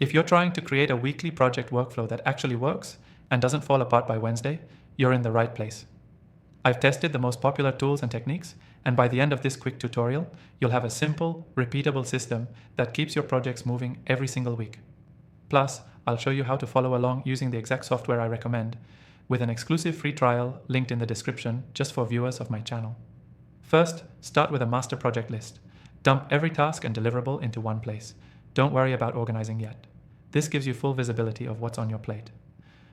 If you're trying to create a weekly project workflow that actually works and doesn't fall apart by Wednesday, you're in the right place. I've tested the most popular tools and techniques, and by the end of this quick tutorial, you'll have a simple, repeatable system that keeps your projects moving every single week. Plus, I'll show you how to follow along using the exact software I recommend, with an exclusive free trial linked in the description just for viewers of my channel. First, start with a master project list. Dump every task and deliverable into one place. Don't worry about organizing yet. This gives you full visibility of what's on your plate.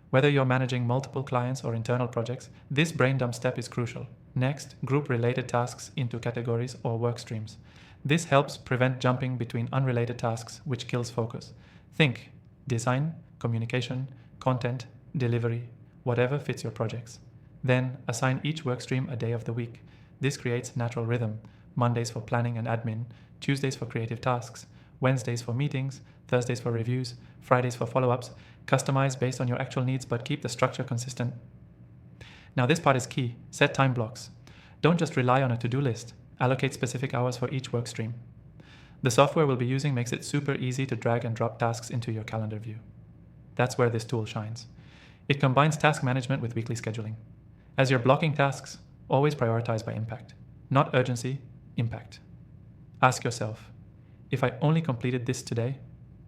Whether you're managing multiple clients or internal projects, this brain dump step is crucial. Next, group related tasks into categories or work streams. This helps prevent jumping between unrelated tasks, which kills focus. Think design, communication, content, delivery, whatever fits your projects. Then assign each work stream a day of the week. This creates natural rhythm. Mondays for planning and admin, Tuesdays for creative tasks, Wednesdays for meetings, Thursdays for reviews, Fridays for follow-ups. Customize based on your actual needs, but keep the structure consistent. Now this part is key. Set time blocks. Don't just rely on a to-do list. Allocate specific hours for each work stream. The software we'll be using makes it super easy to drag and drop tasks into your calendar view. That's where this tool shines. It combines task management with weekly scheduling. As you're blocking tasks, always prioritize by impact. Not urgency, impact. Ask yourself, if I only completed this today,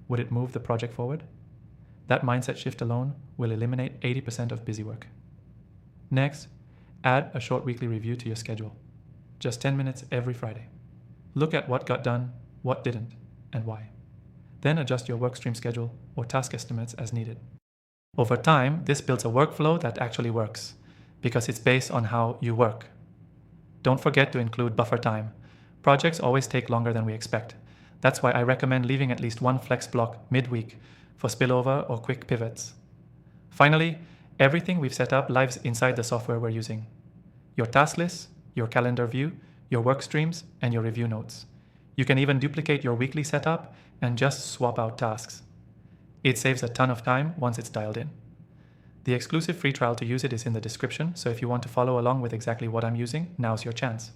would it move the project forward? That mindset shift alone will eliminate 80% of busy work. Next, add a short weekly review to your schedule. Just 10 minutes every Friday. Look at what got done, what didn't, and why. Then adjust your workstream schedule or task estimates as needed. Over time, this builds a workflow that actually works, because it's based on how you work. Don't forget to include buffer time. Projects always take longer than we expect. That's why I recommend leaving at least one flex block midweek for spillover or quick pivots. Finally, everything we've set up lives inside the software we're using. Your task lists, your calendar view, your work streams, and your review notes. You can even duplicate your weekly setup and just swap out tasks. It saves a ton of time once it's dialed in. The exclusive free trial to use it is in the description, so if you want to follow along with exactly what I'm using, now's your chance.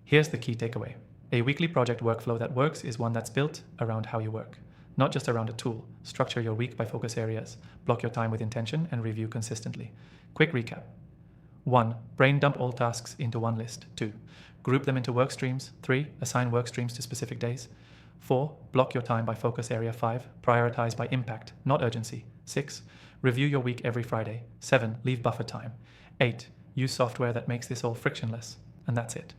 Here's the key takeaway. A weekly project workflow that works is one that's built around how you work, not just around a tool. Structure your week by focus areas, block your time with intention, and review consistently. Quick recap. 1. Brain dump all tasks into one list. 2. Group them into work streams. 3. Assign work streams to specific days. 4. Block your time by focus area. 5. Prioritize by impact, not urgency. 6. Review your week every Friday. 7. Leave buffer time. 8. Use software that makes this all frictionless. And that's it.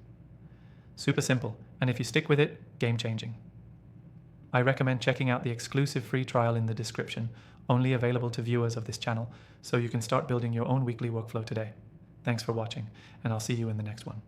Super simple, and if you stick with it, game-changing. I recommend checking out the exclusive free trial in the description, only available to viewers of this channel, so you can start building your own weekly workflow today. Thanks for watching, and I'll see you in the next one.